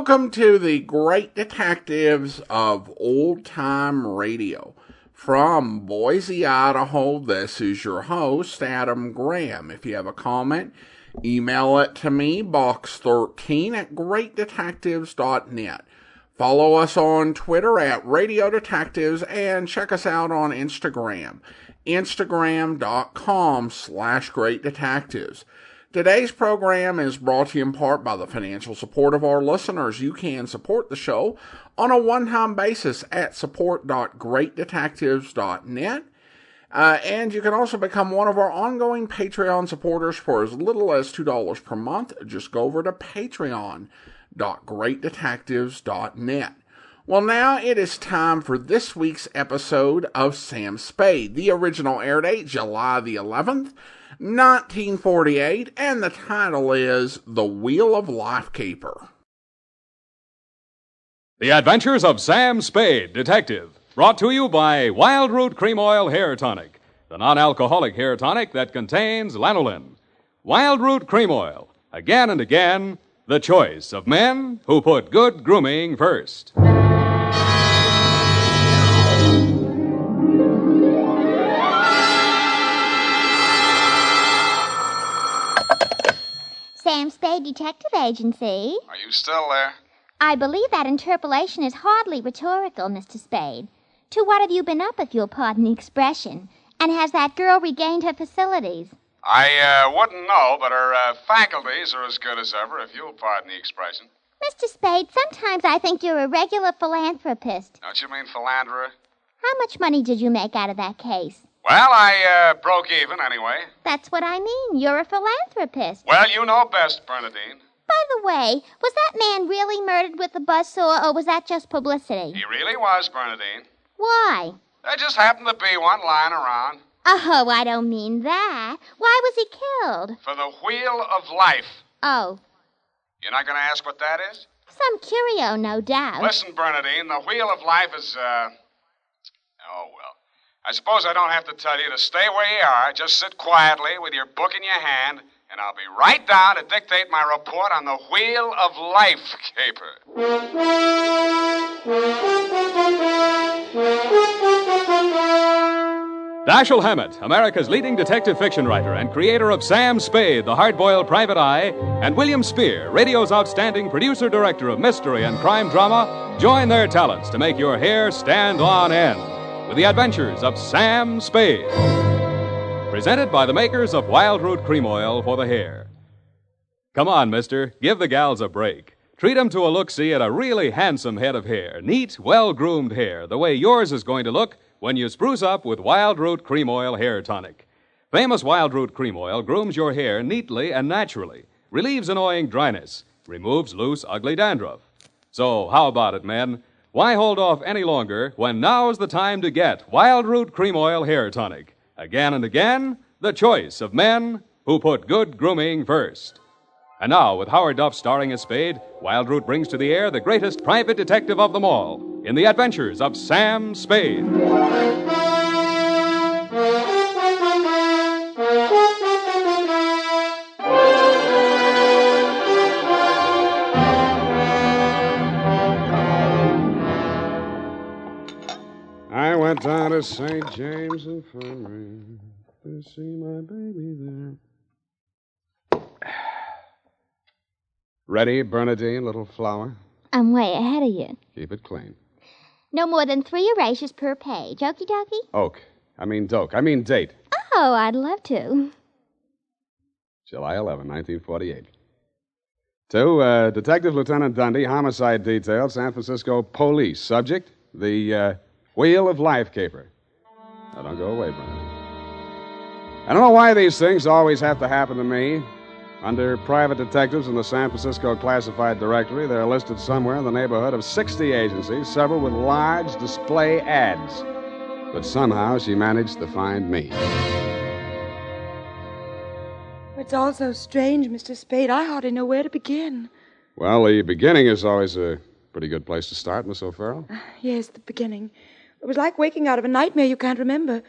Welcome to the Great Detectives of Old Time Radio. From Boise, Idaho, this is your host, Adam Graham. If you have a comment, email it to me, box13@greatdetectives.net. Follow us on Twitter at Radio Detectives and check us out on Instagram, instagram.com/Great Detectives. Today's program is brought to you in part by the financial support of our listeners. You can support the show on a one-time basis at support.greatdetectives.net. And you can also become one of our ongoing Patreon supporters for as little as $2 per month. Just go over to patreon.greatdetectives.net. Well, now it is time for this week's episode of Sam Spade. The original air date, July the 11th, 1948, and the title is The Wheel of Life Keeper. The Adventures of Sam Spade, Detective, brought to you by Wild Root Cream Oil Hair Tonic, the non-alcoholic hair tonic that contains lanolin. Wild Root Cream Oil, again and again, the choice of men who put good grooming first. Sam Spade Detective Agency. Are you still there? I believe that interpolation is hardly rhetorical, Mr. Spade. To what have you been up, if you'll pardon the expression? And has that girl regained her facilities? I wouldn't know, but her faculties are as good as ever, if you'll pardon the expression. Mr. Spade, sometimes I think you're a regular philanthropist. Don't you mean philanderer? How much money did you make out of that case? Well, I broke even anyway. That's what I mean. You're a philanthropist. Well, you know best, Bernadine. By the way, was that man really murdered with a buzzsaw, or was that just publicity? He really was, Bernadine. Why? There just happened to be one lying around. Oh, I don't mean that. Why was he killed? For the Wheel of Life. Oh. You're not going to ask what that is? Some curio, no doubt. Listen, Bernadine, the Wheel of Life is, oh, well. I suppose I don't have to tell you to stay where you are. Just sit quietly with your book in your hand, and I'll be right down to dictate my report on the Wheel of Life caper. Dashiell Hammett, America's leading detective fiction writer and creator of Sam Spade, the hard-boiled private eye, and William Spear, radio's outstanding producer-director of mystery and crime drama, join their talents to make your hair stand on end with the adventures of Sam Spade. Presented by the makers of Wild Root Cream Oil for the hair. Come on, mister, give the gals a break. Treat 'em to a look-see at a really handsome head of hair, neat, well-groomed hair, the way yours is going to look when you spruce up with Wild Root Cream Oil Hair Tonic. Famous Wild Root Cream Oil grooms your hair neatly and naturally, relieves annoying dryness, removes loose, ugly dandruff. So, how about it, men? Why hold off any longer when now's the time to get Wild Root Cream Oil Hair Tonic? Again and again, the choice of men who put good grooming first. And now, with Howard Duff starring as Spade, Wild Root brings to the air the greatest private detective of them all in the adventures of Sam Spade. I went down to St. James Infirmary to see my baby there. Ready, Bernadine, little flower? I'm way ahead of you. Keep it clean. No more than 3 erasures per page. Okie dokie? Doke. I mean date. Oh, I'd love to. July 11, 1948. To Detective Lieutenant Dundee, Homicide Detail, San Francisco Police. Subject, the Wheel of Life caper. Now, don't go away, Bernadine. I don't know why these things always have to happen to me. Under private detectives in the San Francisco Classified Directory, they're listed somewhere in the neighborhood of 60 agencies, several with large display ads. But somehow she managed to find me. It's all so strange, Mr. Spade. I hardly know where to begin. Well, the beginning is always a pretty good place to start, Miss O'Farrell. Yes, the beginning. It was like waking out of a nightmare you can't remember.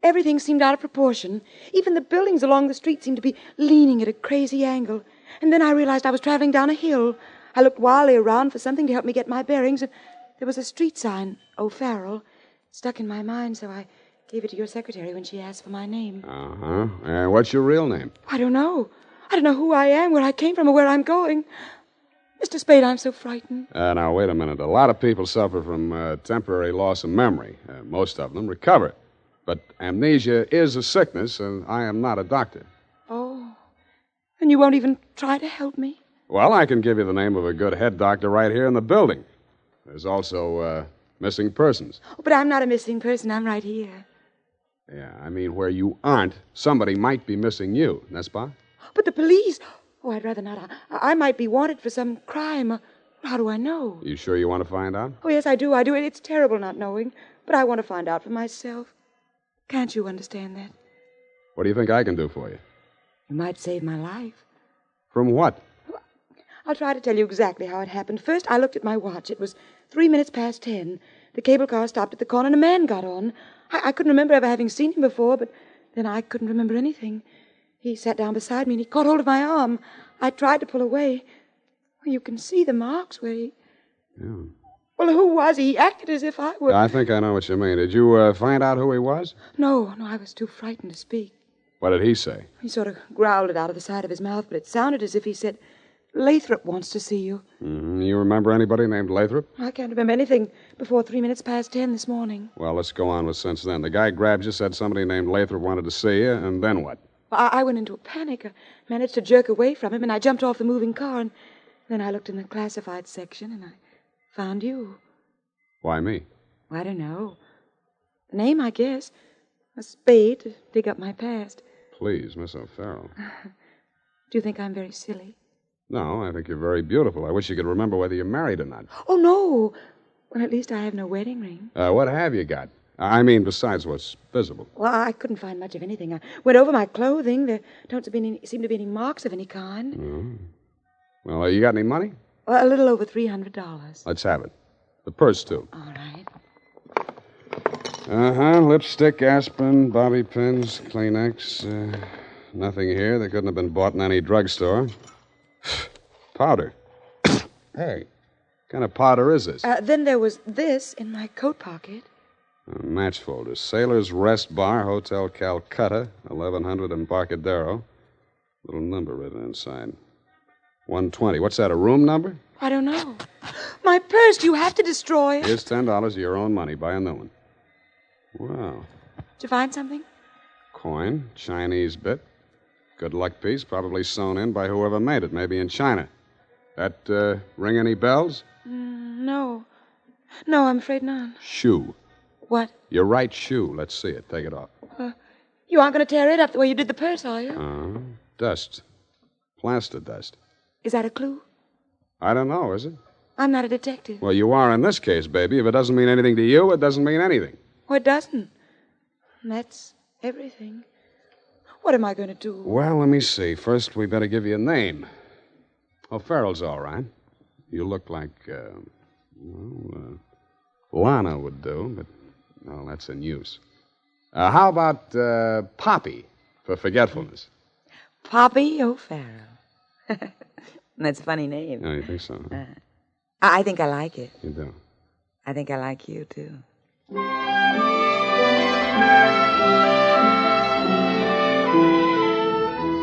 Everything seemed out of proportion. Even the buildings along the street seemed to be leaning at a crazy angle. And then I realized I was traveling down a hill. I looked wildly around for something to help me get my bearings, and there was a street sign, O'Farrell, stuck in my mind, so I gave it to your secretary when she asked for my name. Uh-huh. And what's your real name? I don't know. I don't know who I am, where I came from, or where I'm going. Mr. Spade, I'm so frightened. Now, wait a minute. A lot of people suffer from temporary loss of memory. Most of them recover. But amnesia is a sickness, and I am not a doctor. Oh, and you won't even try to help me? Well, I can give you the name of a good head doctor right here in the building. There's also missing persons. Oh, but I'm not a missing person. I'm right here. Yeah, I mean, where you aren't, somebody might be missing you, n'est-ce pas? But the police... Oh, I'd rather not. I might be wanted for some crime. How do I know? You sure you want to find out? Oh, yes, I do. It's terrible not knowing. But I want to find out for myself. Can't you understand that? What do you think I can do for you? You might save my life. From what? I'll try to tell you exactly how it happened. First, I looked at my watch. It was 3 minutes past 10. The cable car stopped at the corner and a man got on. I couldn't remember ever having seen him before, but then I couldn't remember anything. He sat down beside me and he caught hold of my arm. I tried to pull away. Well, you can see the marks where he... Yeah. Well, who was he? He acted as if I were... I think I know what you mean. Did you find out who he was? No, I was too frightened to speak. What did he say? He sort of growled it out of the side of his mouth, but it sounded as if he said, Lathrop wants to see you. Mm-hmm. You remember anybody named Lathrop? I can't remember anything before 3 minutes past 10 this morning. Well, let's go on with since then. The guy grabbed you, said somebody named Lathrop wanted to see you, and then what? Well, I went into a panic. I managed to jerk away from him, and I jumped off the moving car, and then I looked in the classified section, and I found you. Why me? I don't know. The name, I guess. A spade to dig up my past. Please, Miss O'Farrell. Do you think I'm very silly? No, I think you're very beautiful. I wish you could remember whether you're married or not. Oh, no. Well, at least I have no wedding ring. What have you got? I mean, besides what's visible. Well, I couldn't find much of anything. I went over my clothing. There don't seem to be any marks of any kind. Oh. Well, you got any money? Well, a little over $300. Let's have it. The purse, too. All right. Uh-huh. Lipstick, aspirin, bobby pins, Kleenex. Nothing here that couldn't have been bought in any drugstore. Powder. Hey, what kind of powder is this? Then there was this in my coat pocket. A match folder. Sailor's Rest Bar, Hotel Calcutta, 1100 Embarcadero. Little number written inside. 120. What's that, a room number? I don't know. My purse, you have to destroy it. Here's $10 of your own money. Buy a new one. Wow. Did you find something? Coin, Chinese bit. Good luck piece, probably sewn in by whoever made it, maybe in China. That ring any bells? No. No, I'm afraid not. Shoe. What? Your right shoe. Let's see it. Take it off. You aren't going to tear it up the way you did the purse, are you? Dust. Plaster dust. Is that a clue? I don't know, is it? I'm not a detective. Well, you are in this case, baby. If it doesn't mean anything to you, it doesn't mean anything. Oh, it doesn't. That's everything. What am I going to do? Well, let me see. First, we better give you a name. O'Farrell's all right. You look like, Lana would do, but, no, that's in use. How about Poppy for forgetfulness? Poppy O'Farrell. That's a funny name. Oh, you think so? Huh? I think I like it. You do? I think I like you, too.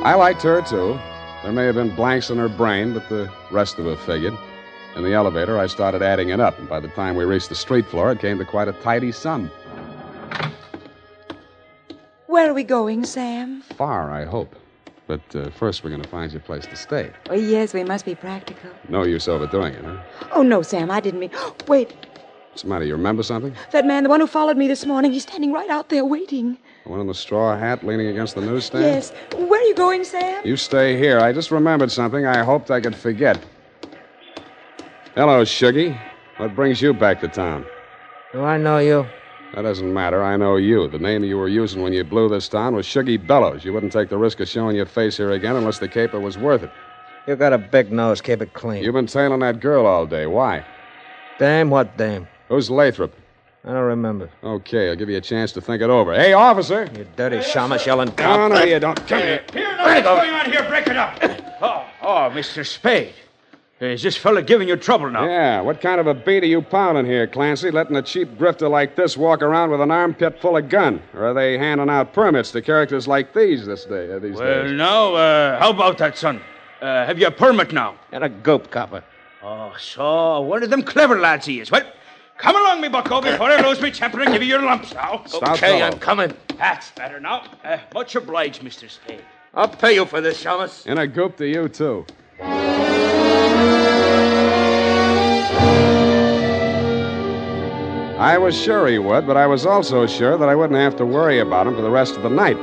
I liked her, too. There may have been blanks in her brain, but the rest of it figured. In the elevator, I started adding it up, and by the time we reached the street floor, it came to quite a tidy sum. Where are we going, Sam? Far, I hope. But first, we're going to find you a place to stay. Oh, yes, we must be practical. No use overdoing it, huh? Oh, no, Sam, I didn't mean... Wait. What's the matter? You remember something? That man, the one who followed me this morning, he's standing right out there waiting. The one in the straw hat leaning against the newsstand? Yes. Where are you going, Sam? You stay here. I just remembered something I hoped I could forget. Hello, Shuggy. What brings you back to town? Do I know you? That doesn't matter. I know you. The name you were using when you blew this town was Shuggy Bellows. You wouldn't take the risk of showing your face here again unless the caper was worth it. You got a big nose. Keep it clean. You've been tailing that girl all day. Why? Dame? What dame? Who's Lathrop? I don't remember. Okay, I'll give you a chance to think it over. Hey, officer! You dirty shamus yelling No, cop. no, you don't. Come here. Here, now, what's going on here? Break it up. Oh, Mr. Spade. Is this fella giving you trouble now? Yeah, what kind of a beat are you pounding here, Clancy, letting a cheap grifter like this walk around with an armpit full of gun? Or are they handing out permits to characters like these these days? Well, now, how about that, son? Have you a permit now? And a gope copper. Oh, so one of them clever lads he is. Well, come along, me bucko, before I lose me temper and give you your lumps now. Stout Okay, fellow. I'm coming. That's better now. Much obliged, Mr. Spade. I'll pay you for this, Shamus. And a goop to you, too. I was sure he would, but I was also sure that I wouldn't have to worry about him for the rest of the night.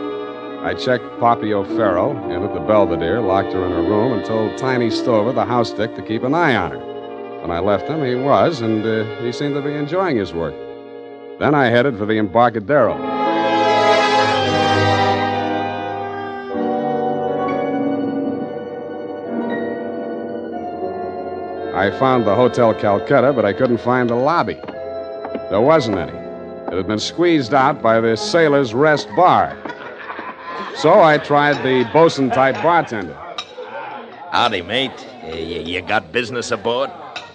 I checked Poppy O'Farrell in at the Belvedere, locked her in her room, and told Tiny Stover, the house dick, to keep an eye on her. When I left him, he was, and he seemed to be enjoying his work. Then I headed for the Embarcadero. I found the Hotel Calcutta, but I couldn't find the lobby. There wasn't any. It had been squeezed out by the Sailor's Rest Bar. So I tried the bosun-type bartender. Howdy, mate. You got business aboard?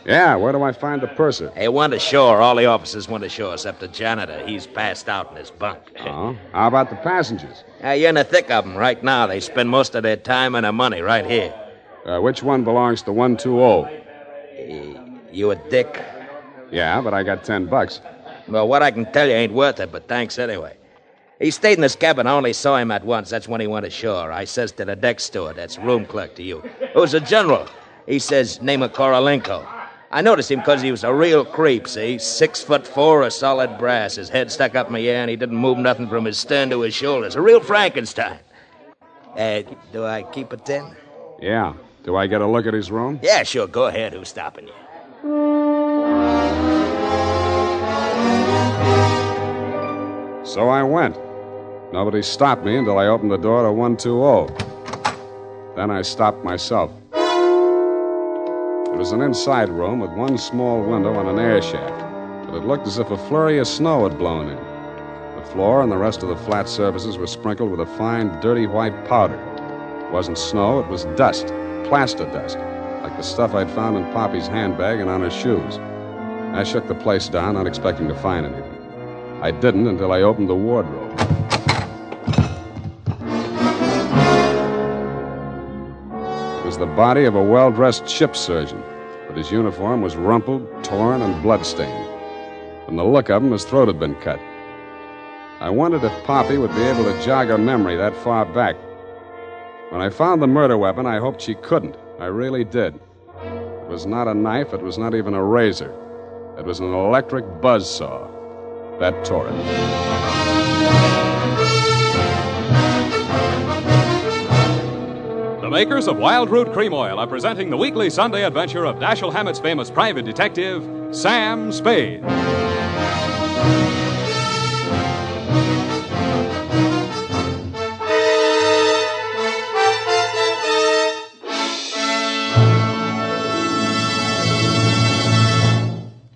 Yeah, where do I find the purser? Hey, went ashore. All the officers went ashore except the janitor. He's passed out in his bunk. Oh, how about the passengers? You're in the thick of them right now. They spend most of their time and their money right here. Which one belongs to 120? You a dick? Yeah, but I got $10. Well, what I can tell you ain't worth it, but thanks anyway. He stayed in this cabin. I only saw him at once. That's when he went ashore. I says to the deck steward, that's room clerk to you, who's a general. He says, name of Korolenko. I noticed him because he was a real creep, see? 6'4", a solid brass. His head stuck up in the air, and he didn't move nothing from his stern to his shoulders. A real Frankenstein. Do I keep it then? Yeah. Do I get a look at his room? Yeah, sure. Go ahead. Who's stopping you? So I went. Nobody stopped me until I opened the door to 120. Then I stopped myself. It was an inside room with one small window and an air shaft, but it looked as if a flurry of snow had blown in. The floor and the rest of the flat surfaces were sprinkled with a fine, dirty white powder. It wasn't snow, it was dust, plaster dust, like the stuff I'd found in Poppy's handbag and on her shoes. I shook the place down, not expecting to find anything. I didn't until I opened the wardrobe. It was the body of a well-dressed ship surgeon, but his uniform was rumpled, torn, and bloodstained. From the look of him, his throat had been cut. I wondered if Poppy would be able to jog her memory that far back. When I found the murder weapon, I hoped she couldn't. I really did. It was not a knife, it was not even a razor. It was an electric buzzsaw. That tore it. The makers of Wild Root Cream Oil are presenting the weekly Sunday adventure of Dashiell Hammett's famous private detective, Sam Spade.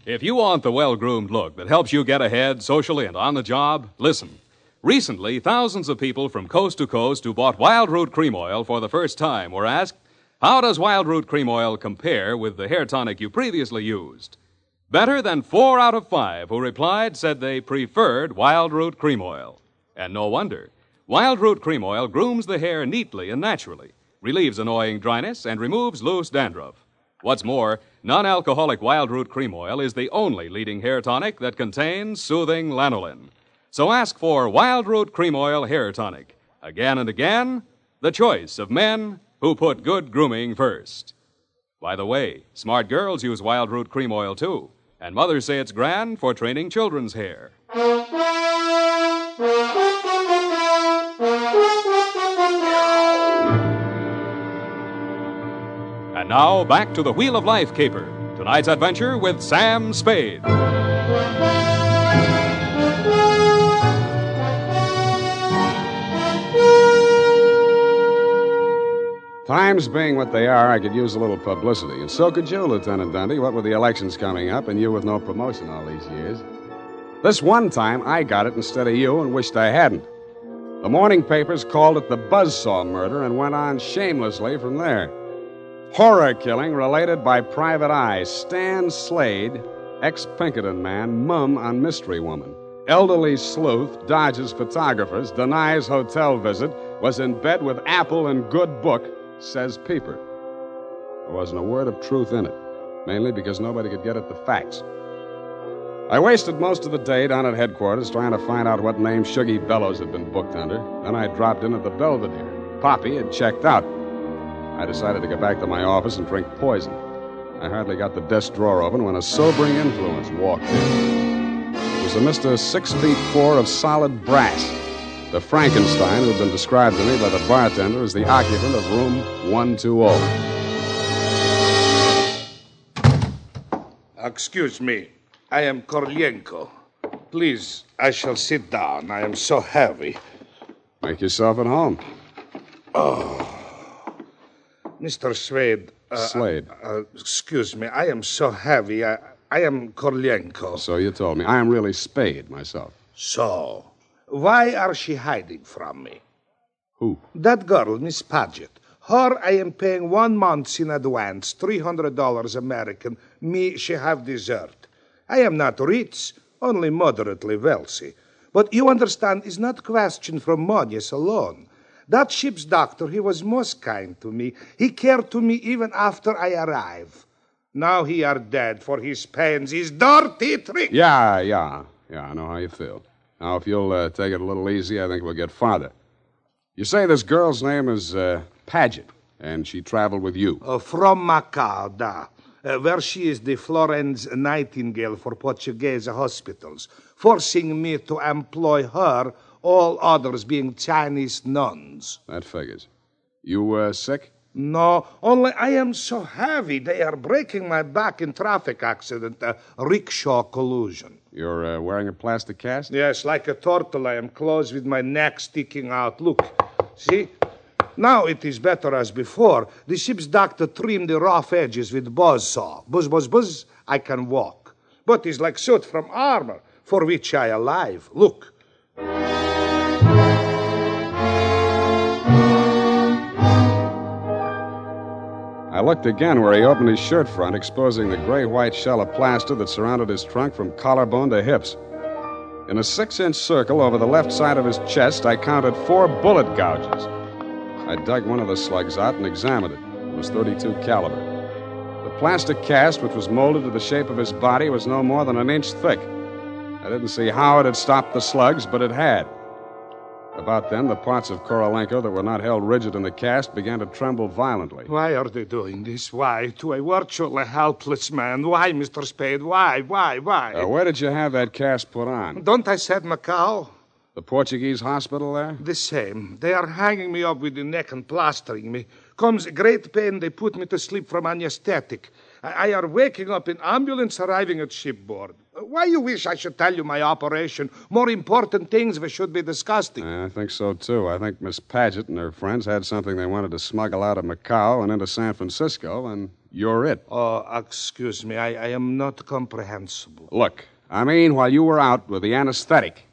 If you want the well-groomed look that helps you get ahead socially and on the job, listen. Recently, thousands of people from coast to coast who bought Wild Root Cream Oil for the first time were asked, how does Wild Root Cream Oil compare with the hair tonic you previously used? Better than 4 out of 5 who replied said they preferred Wild Root Cream Oil. And no wonder. Wild Root Cream Oil grooms the hair neatly and naturally, relieves annoying dryness, and removes loose dandruff. What's more, non-alcoholic Wild Root Cream Oil is the only leading hair tonic that contains soothing lanolin. So ask for Wild Root Cream Oil Hair Tonic. Again and again, the choice of men who put good grooming first. By the way, smart girls use Wild Root Cream Oil too, and mothers say it's grand for training children's hair. And now, back to the Wheel of Life caper. Tonight's adventure with Sam Spade. Times being what they are, I could use a little publicity. And so could you, Lieutenant Dundee, what with the elections coming up and you with no promotion all these years. This one time, I got it instead of you and wished I hadn't. The morning papers called it the Buzzsaw murder and went on shamelessly from there. Horror killing related by Private Eye. Stan Slade, ex-Pinkerton man, mum on mystery woman. Elderly sleuth dodges photographers, denies hotel visit, was in bed with Apple and good book, says Peeper. There wasn't a word of truth in it, mainly because nobody could get at the facts. I wasted most of the day down at headquarters trying to find out what name Shuggy Bellows had been booked under. Then I dropped in at the Belvedere. Poppy had checked out. I decided to go back to my office and drink poison. I hardly got the desk drawer open when a sobering influence walked in. It was a Mr. 6'4" of solid brass, the Frankenstein who had been described to me by the bartender as the occupant of room 120. Excuse me. I am Korlienko. Please, I shall sit down. I am so heavy. Make yourself at home. Mr. Spade. Slade. Excuse me. I am so heavy. I am Korlienko. So you told me. I am really Spade myself. So, why are she hiding from me? Who? That girl, Miss Paget. Her I am paying 1 month in advance, $300 American. Me, she have dessert. I am not rich, only moderately wealthy. But you understand, it's not question from money alone. That ship's doctor, he was most kind to me. He cared to me even after I arrive. Now he are dead for his pains, his dirty trick. Yeah, I know how you feel. Now, if you'll take it a little easy, I think we'll get farther. You say this girl's name is Paget, and she traveled with you. From Macau, where she is the Florence Nightingale for Portuguese hospitals, forcing me to employ her, all others being Chinese nuns. That figures. You sick? No, only I am so heavy. They are breaking my back in traffic accident, a rickshaw collision. You're wearing a plastic cast? Yes, like a turtle, I am closed with my neck sticking out. Look, see? Now it is better as before. The ship's doctor trimmed the rough edges with buzzsaw. Buzz, buzz, buzz, I can walk. But it's like suit from armor, for which I alive. Look. I looked again where he opened his shirt front, exposing the gray-white shell of plaster that surrounded his trunk from collarbone to hips. In a 6-inch circle over the left side of his chest, I counted 4 bullet gouges. I dug one of the slugs out and examined it. It was .32 caliber. The plastic cast, which was molded to the shape of his body, was no more than 1 inch thick. I didn't see how it had stopped the slugs, but it had. About then, the parts of Korolenko that were not held rigid in the cast began to tremble violently. Why are they doing this? Why? To a virtually helpless man. Why, Mr. Spade? Why? Where did you have that cast put on? Don't I said Macau? The Portuguese hospital there? The same. They are hanging me up with the neck and plastering me. Comes great pain, they put me to sleep from anesthetic. I are waking up in ambulance arriving at shipboard. Why you wish I should tell you my operation? More important things we should be discussing. I think so, too. I think Miss Paget and her friends had something they wanted to smuggle out of Macau and into San Francisco, and you're it. Oh, excuse me. I am not comprehensible. Look, I mean, while you were out with the anesthetic,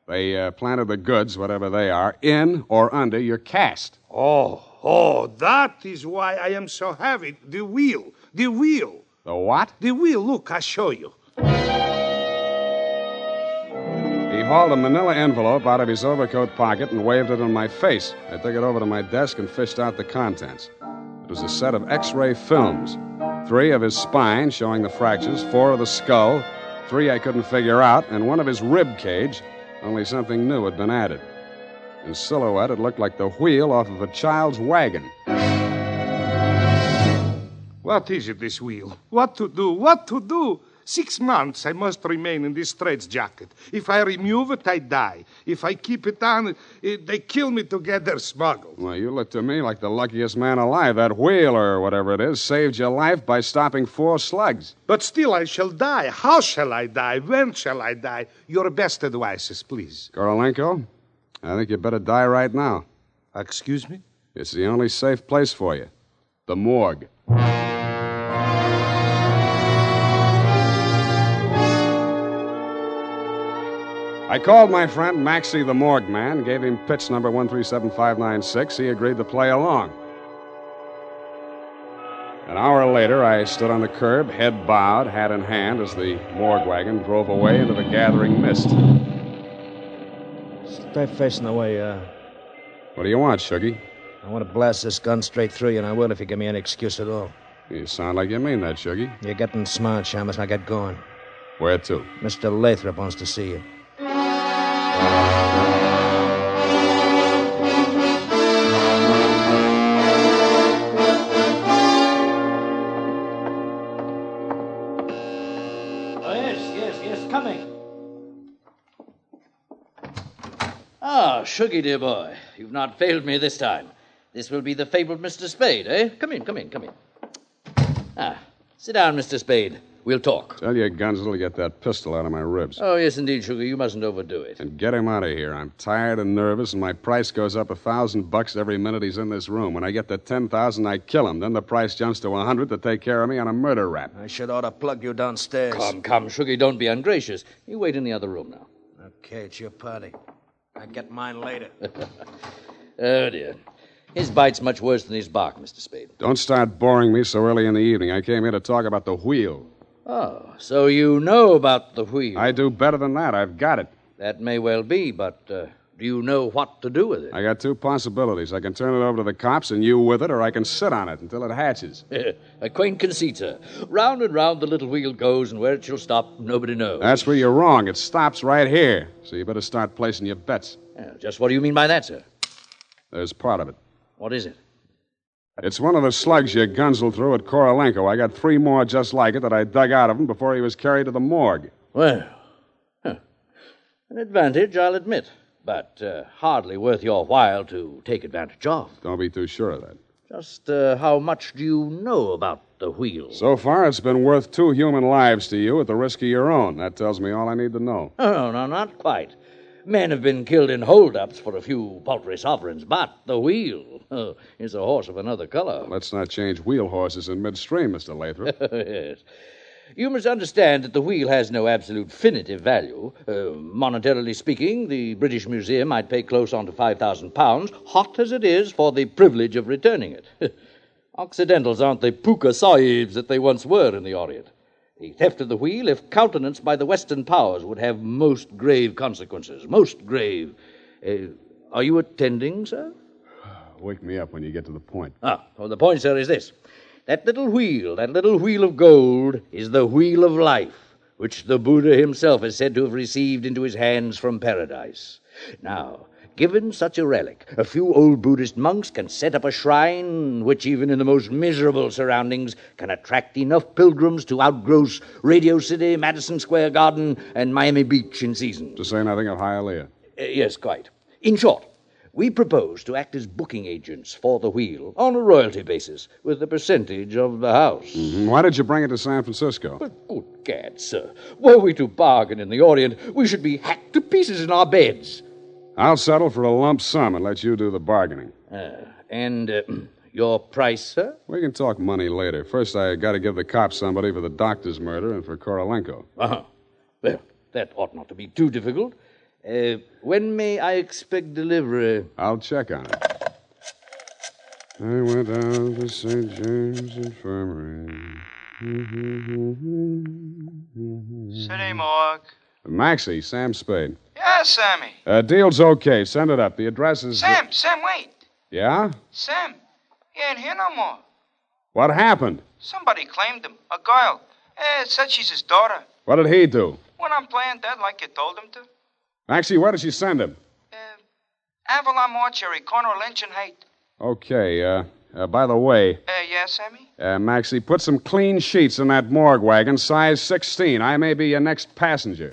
they planted the goods, whatever they are, in or under your cast. Oh, that is why I am so heavy. The wheel. The what? The wheel. Look, I'll show you. He hauled a manila envelope out of his overcoat pocket and waved it in my face. I took it over to my desk and fished out the contents. It was a set of X-ray films. 3 of his spine, showing the fractures, 4 of the skull, 3 I couldn't figure out, and 1 of his rib cage, only something new had been added. In silhouette, it looked like the wheel off of a child's wagon. What is it, this wheel? What to do? 6 months I must remain in this straitjacket. If I remove it, I die. If I keep it on, they kill me to get their smuggled. Well, you look to me like the luckiest man alive. That wheel, or whatever it is, saved your life by stopping 4 slugs. But still I shall die. How shall I die? When shall I die? Your best advices, please. Korolenko, I think you better die right now. Excuse me? It's the only safe place for you. The morgue. I called my friend Maxie the morgue man, gave him pitch number 137596. He agreed to play along. An hour later, I stood on the curb, head bowed, hat in hand, as the morgue wagon drove away into the gathering mist. Stay facing the way, What do you want, Shuggy? I want to blast this gun straight through you, and I will if you give me any excuse at all. You sound like you mean that, Shuggy. You're getting smart, Shamus. Now get going. Where to? Mr. Lathrop wants to see you. Oh, yes, coming. Ah, Shuggy, dear boy, you've not failed me this time. This will be the fabled Mr. Spade, eh? Come in. Ah, sit down, Mr. Spade. We'll talk. Tell your Gunsel to get that pistol out of my ribs. Oh, yes, indeed, Sugar. You mustn't overdo it. And get him out of here. I'm tired and nervous, and my price goes up $1,000 every minute he's in this room. When I get to 10,000, I kill him. Then the price jumps to 100 to take care of me on a murder rap. I should ought to plug you downstairs. Come, Sugar, don't be ungracious. You wait in the other room now. Okay, it's your party. I get mine later. Oh, dear. His bite's much worse than his bark, Mr. Spade. Don't start boring me so early in the evening. I came here to talk about the wheel. Oh, so you know about the wheel. I do better than that. I've got it. That may well be, but do you know what to do with it? I got two possibilities. I can turn it over to the cops and you with it, or I can sit on it until it hatches. A quaint conceit, sir. Round and round the little wheel goes, and where it shall stop, nobody knows. That's where you're wrong. It stops right here. So you better start placing your bets. Just what do you mean by that, sir? There's part of it. What is it? It's one of the slugs you Gunsel threw at Korolenko. I got 3 more just like it that I dug out of him before he was carried to the morgue. Well, an advantage, I'll admit, but hardly worth your while to take advantage of. Don't be too sure of that. Just how much do you know about the wheel? So far, it's been worth 2 human lives to you at the risk of your own. That tells me all I need to know. Oh, no, not quite. Men have been killed in hold-ups for a few paltry sovereigns, but the wheel is a horse of another color. Let's not change wheel horses in midstream, Mr. Lathrop. Yes. You must understand that the wheel has no absolute definitive value. Monetarily speaking, the British Museum might pay close on to £5,000, hot as it is, for the privilege of returning it. Occidentals aren't the puka sahibs that they once were in the Orient. The theft of the wheel, if countenanced by the Western powers, would have most grave consequences. Most grave. Are you attending, sir? Wake me up when you get to the point. Well, the point, sir, is this. That little wheel of gold, is the wheel of life, which the Buddha himself is said to have received into his hands from paradise. Now, given such a relic, a few old Buddhist monks can set up a shrine which, even in the most miserable surroundings, can attract enough pilgrims to outgross Radio City, Madison Square Garden, and Miami Beach in season. To say nothing of Hialeah. Yes, quite. In short, we propose to act as booking agents for the wheel on a royalty basis with a percentage of the house. Mm-hmm. Why did you bring it to San Francisco? But good gad, sir. Were we to bargain in the Orient, we should be hacked to pieces in our beds. I'll settle for a lump sum and let you do the bargaining. And your price, sir? We can talk money later. First, I got to give the cops somebody for the doctor's murder and for Korolenko. Uh-huh. Well, that ought not to be too difficult. When may I expect delivery? I'll check on it. I went down to St. James Infirmary. City morgue. Maxie, Sam Spade. Yeah, Sammy. Deal's okay. Send it up. The address is... Sam, wait. Yeah? Sam, he ain't here no more. What happened? Somebody claimed him. A girl. Said she's his daughter. What did he do? Went on playing dead like you told him to. Maxie, where did she send him? Avalon Mortuary, corner of Lynch and Haight. Okay, by the way... Yeah, Sammy? Maxie, put some clean sheets in that morgue wagon, size 16. I may be your next passenger.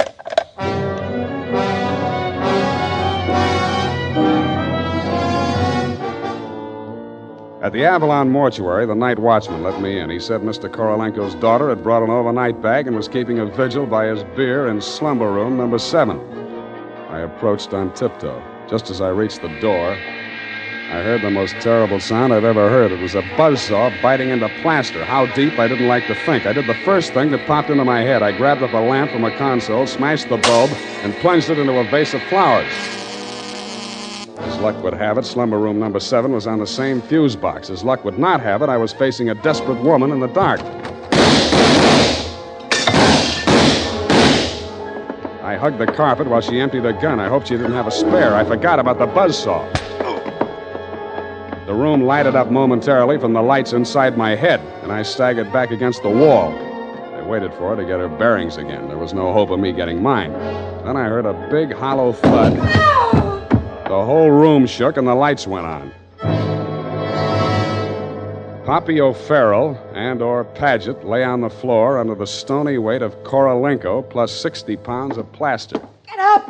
At the Avalon Mortuary, the night watchman let me in. He said Mr. Korolenko's daughter had brought an overnight bag and was keeping a vigil by his bier in slumber room number 7. I approached on tiptoe. Just as I reached the door, I heard the most terrible sound I've ever heard. It was a buzzsaw biting into plaster. How deep, I didn't like to think. I did the first thing that popped into my head. I grabbed up a lamp from a console, smashed the bulb, and plunged it into a vase of flowers. As luck would have it, slumber room number 7 was on the same fuse box. As luck would not have it, I was facing a desperate woman in the dark. I hugged the carpet while she emptied her gun. I hoped she didn't have a spare. I forgot about the buzzsaw. The room lighted up momentarily from the lights inside my head, and I staggered back against the wall. I waited for her to get her bearings again. There was no hope of me getting mine. Then I heard a big, hollow thud. The whole room shook, and the lights went on. Poppy O'Farrell and/or Paget lay on the floor under the stony weight of Korolenko plus 60 pounds of plaster. Get up!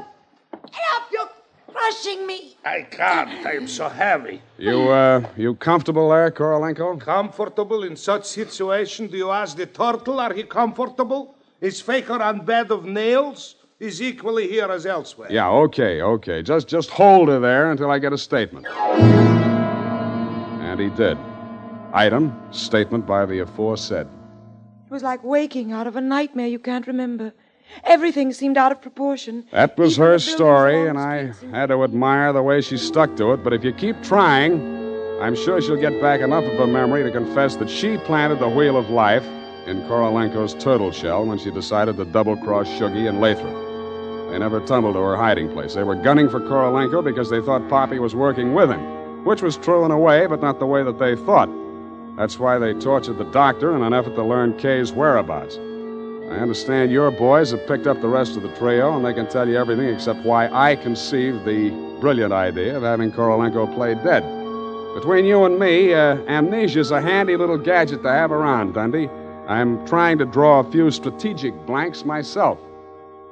Get up! You're crushing me! I can't. I'm so heavy. You comfortable there, Korolenko? Comfortable in such situation? Do you ask the turtle, are he comfortable? Is Faker on bed of nails? He's equally here as elsewhere. Yeah, okay. Just hold her there until I get a statement. And he did. Item, statement by the aforesaid. It was like waking out of a nightmare you can't remember. Everything seemed out of proportion. That was her story, and I had to admire the way she stuck to it. But if you keep trying, I'm sure she'll get back enough of her memory to confess that she planted the wheel of life in Korolenko's turtle shell when she decided to double-cross Shuggy and Lathrop. They never tumbled to her hiding place. They were gunning for Korolenko because they thought Poppy was working with him, which was true in a way, but not the way that they thought. That's why they tortured the doctor in an effort to learn Kay's whereabouts. I understand your boys have picked up the rest of the trio, and they can tell you everything except why I conceived the brilliant idea of having Korolenko play dead. Between you and me, amnesia's a handy little gadget to have around, Dundee. I'm trying to draw a few strategic blanks myself.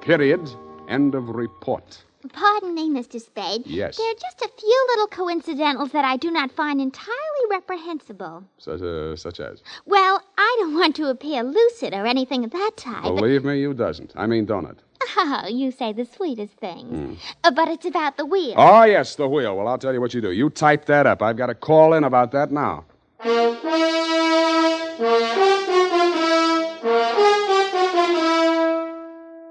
Period. End of report. Pardon me, Mr. Spade. Yes. There are just a few little coincidentals that I do not find entirely reprehensible. Such as? Well, I don't want to appear lucid or anything of that type. Believe me, you doesn't. I mean, don't it? Oh, you say the sweetest things. But it's about the wheel. Oh, yes, the wheel. Well, I'll tell you what you do. You type that up. I've got to call in about that now.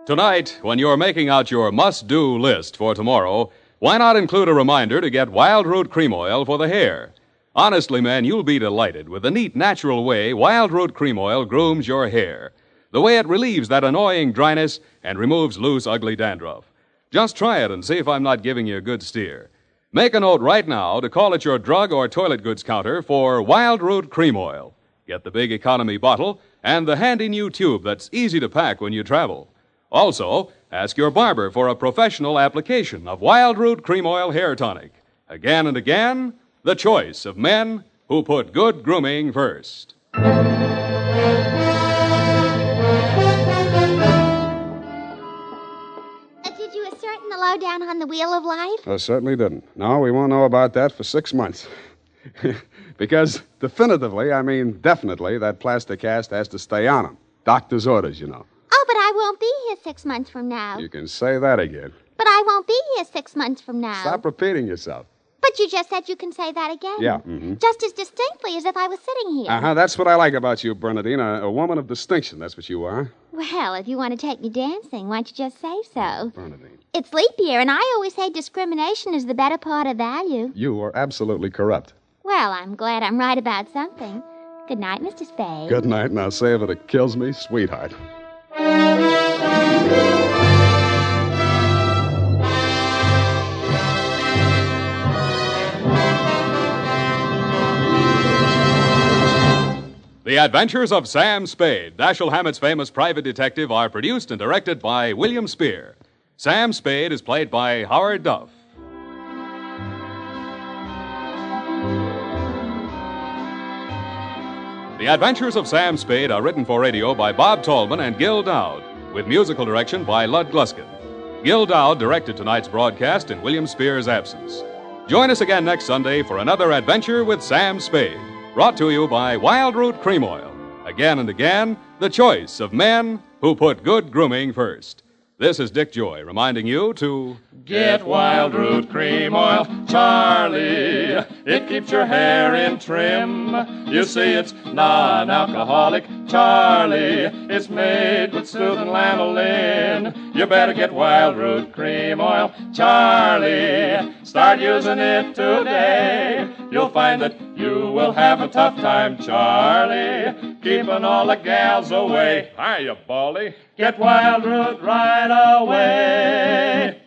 Tonight, when you're making out your must-do list for tomorrow, why not include a reminder to get Wild Root Cream Oil for the hair? Honestly, man, you'll be delighted with the neat, natural way Wild Root Cream Oil grooms your hair. The way it relieves that annoying dryness and removes loose, ugly dandruff. Just try it and see if I'm not giving you a good steer. Make a note right now to call at your drug or toilet goods counter for Wild Root Cream Oil. Get the big economy bottle and the handy new tube that's easy to pack when you travel. Also, ask your barber for a professional application of Wild Root Cream Oil Hair Tonic. Again and again, the choice of men who put good grooming first. Did you ascertain the lowdown on the Wheel of Life? I certainly didn't. No, we won't know about that for 6 months. Because definitely, that plaster cast has to stay on him. Doctor's orders, you know. Oh, but I won't be here 6 months from now. You can say that again. But I won't be here 6 months from now. Stop repeating yourself. But you just said you can say that again. Yeah. Just as distinctly as if I was sitting here. That's what I like about you, Bernadine. A woman of distinction, that's what you are. Well, if you want to take me dancing, why don't you just say so? Bernadine. It's leap year, and I always say discrimination is the better part of value. You are absolutely corrupt. Well, I'm glad I'm right about something. Good night, Mr. Spade. Good night. Now say if it kills me, sweetheart. The Adventures of Sam Spade, Dashiell Hammett's famous private detective, are produced and directed by William Spear. Sam Spade is played by Howard Duff. The Adventures of Sam Spade are written for radio by Bob Tallman and Gil Dowd, with musical direction by Lud Gluskin. Gil Dowd directed tonight's broadcast in William Spear's absence. Join us again next Sunday for another adventure with Sam Spade, brought to you by Wild Root Cream Oil. Again and again, the choice of men who put good grooming first. This is Dick Joy reminding you to get Wild Root Cream Oil, Charlie. It keeps your hair in trim. You see, it's non-alcoholic, Charlie. It's made with soothing lanolin. You better get Wild Root Cream Oil, Charlie. Start using it today. You'll find that you will have a tough time, Charlie, keeping all the gals away. Hiya, Baldy. Get Wild Root right away.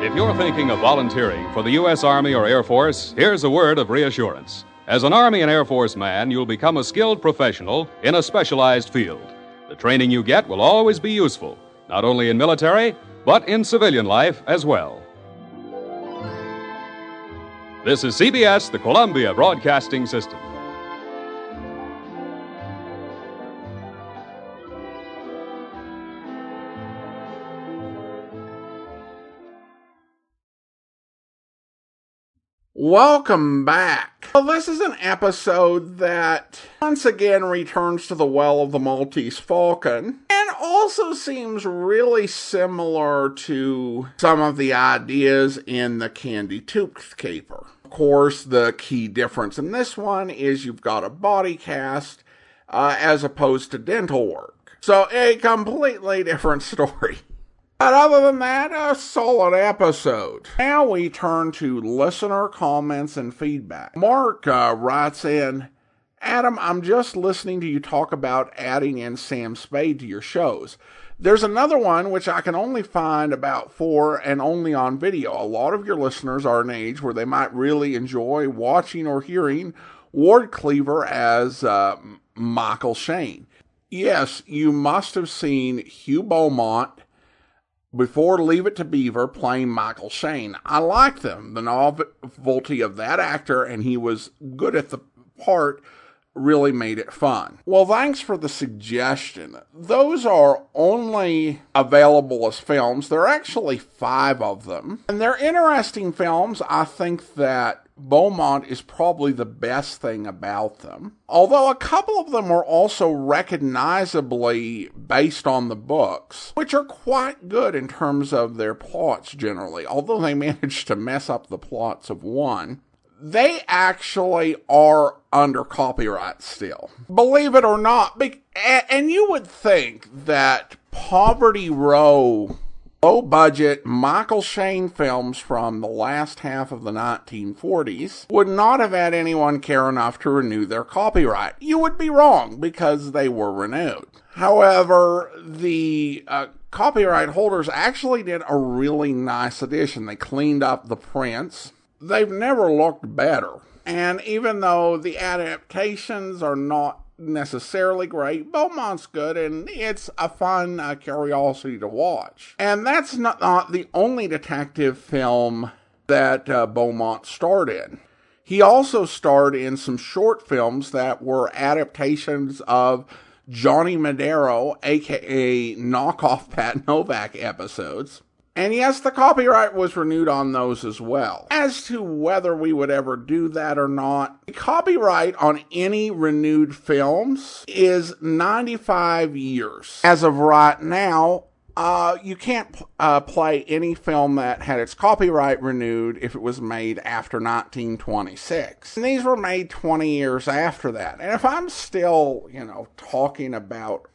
If you're thinking of volunteering for the U.S. Army or Air Force, here's a word of reassurance. As an Army and Air Force man, you'll become a skilled professional in a specialized field. The training you get will always be useful, not only in military, but in civilian life as well. This is CBS, the Columbia Broadcasting System. Welcome back. Well, this is an episode that once again returns to the well of the Maltese Falcon and also seems really similar to some of the ideas in the Candy Tooth Caper. Of course, the key difference in this one is you've got a body cast as opposed to dental work. So a completely different story. But other than that, a solid episode. Now we turn to listener comments and feedback. Mark writes in, Adam, I'm just listening to you talk about adding in Sam Spade to your shows. There's another one which I can only find about 4 and only on video. A lot of your listeners are an age where they might really enjoy watching or hearing Ward Cleaver as Michael Shane. Yes, you must have seen Hugh Beaumont before Leave It to Beaver playing Michael Shane. I liked them. The novelty of that actor, and he was good at the part, really made it fun. Well, thanks for the suggestion. Those are only available as films. There are actually 5 of them. And they're interesting films. I think that Beaumont is probably the best thing about them. Although a couple of them are also recognizably based on the books, which are quite good in terms of their plots generally. Although they managed to mess up the plots of one, they actually are under copyright still. Believe it or not. And you would think that Poverty Row, low-budget Michael Shane films from the last half of the 1940s would not have had anyone care enough to renew their copyright. You would be wrong, because they were renewed. However, the copyright holders actually did a really nice edition. They cleaned up the prints. They've never looked better. And even though the adaptations are not necessarily great, Beaumont's good, and it's a fun curiosity to watch. And that's not the only detective film that Beaumont starred in. He also starred in some short films that were adaptations of Johnny Madero, aka knockoff Pat Novak episodes. And yes, the copyright was renewed on those as well. As to whether we would ever do that or not, the copyright on any renewed films is 95 years. As of right now, you can't play any film that had its copyright renewed if it was made after 1926. And these were made 20 years after that. And if I'm still, talking about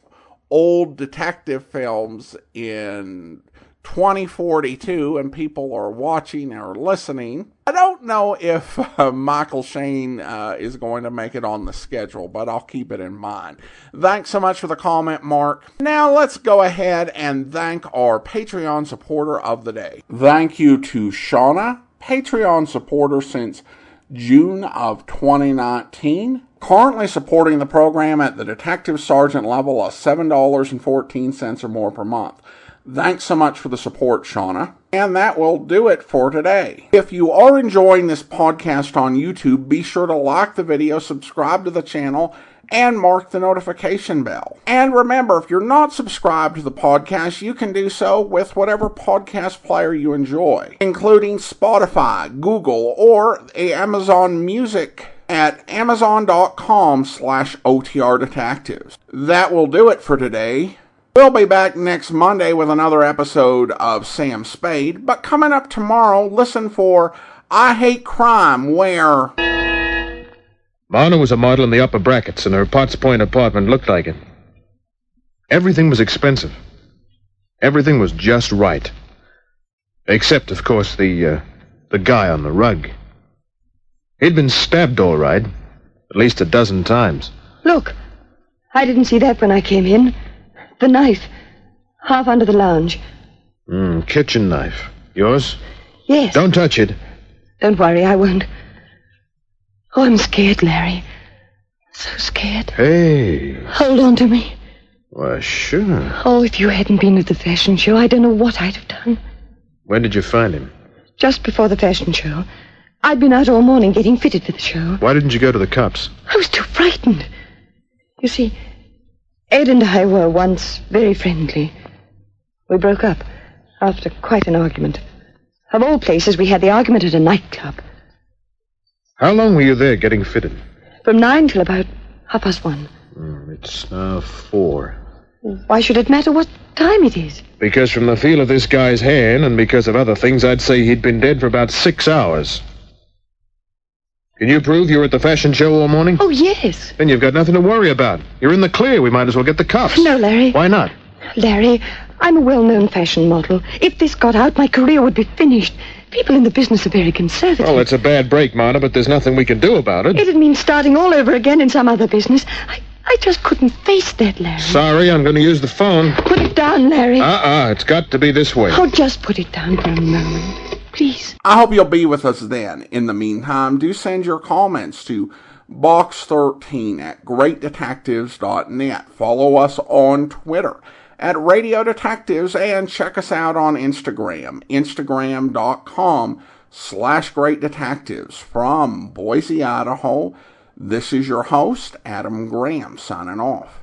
old detective films in 2042 and people are watching or listening, I don't know if Michael Shane is going to make it on the schedule, but I'll keep it in mind. Thanks so much for the comment, Mark. Now let's go ahead and thank our Patreon supporter of the day. Thank you to Shauna, Patreon supporter since June of 2019. Currently supporting the program at the Detective Sergeant level of $7.14 or more per month. Thanks so much for the support, Shauna. And that will do it for today. If you are enjoying this podcast on YouTube, be sure to like the video, subscribe to the channel, and mark the notification bell. And remember, if you're not subscribed to the podcast, you can do so with whatever podcast player you enjoy, including Spotify, Google, or the Amazon Music at amazon.com/OTR Detectives. That will do it for today. We'll be back next Monday with another episode of Sam Spade, but coming up tomorrow, listen for I Hate Crime, where Marna was a model in the upper brackets, and her Potts Point apartment looked like it. Everything was expensive. Everything was just right. Except, of course, the guy on the rug. He'd been stabbed all right, at least a dozen times. Look, I didn't see that when I came in. The knife, half under the lounge. Kitchen knife. Yours? Yes. Don't touch it. Don't worry, I won't. Oh, I'm scared, Larry. So scared. Hey. Hold on to me. Why, sure. Oh, if you hadn't been at the fashion show, I don't know what I'd have done. When did you find him? Just before the fashion show. I'd been out all morning getting fitted for the show. Why didn't you go to the cops? I was too frightened. You see, Ed and I were once very friendly. We broke up after quite an argument. Of all places, we had the argument at a nightclub. How long were you there getting fitted? From 9 till about 1:30. It's now 4. Why should it matter what time it is? Because from the feel of this guy's hand, and because of other things, I'd say he'd been dead for about 6 hours. Can you prove you were at the fashion show all morning? Oh, yes. Then you've got nothing to worry about. You're in the clear. We might as well get the cops. No, Larry. Why not? Larry, I'm a well-known fashion model. If this got out, my career would be finished. People in the business are very conservative. Well, it's a bad break, Marta, but there's nothing we can do about it. It'd mean starting all over again in some other business. I just couldn't face that, Larry. Sorry, I'm going to use the phone. Put it down, Larry. It's got to be this way. Oh, just put it down for a moment. Please. I hope you'll be with us then. In the meantime, do send your comments to box13@greatdetectives.net. Follow us on Twitter at Radio Detectives and check us out on Instagram, instagram.com/greatdetectives. From Boise, Idaho, this is your host, Adam Graham, signing off.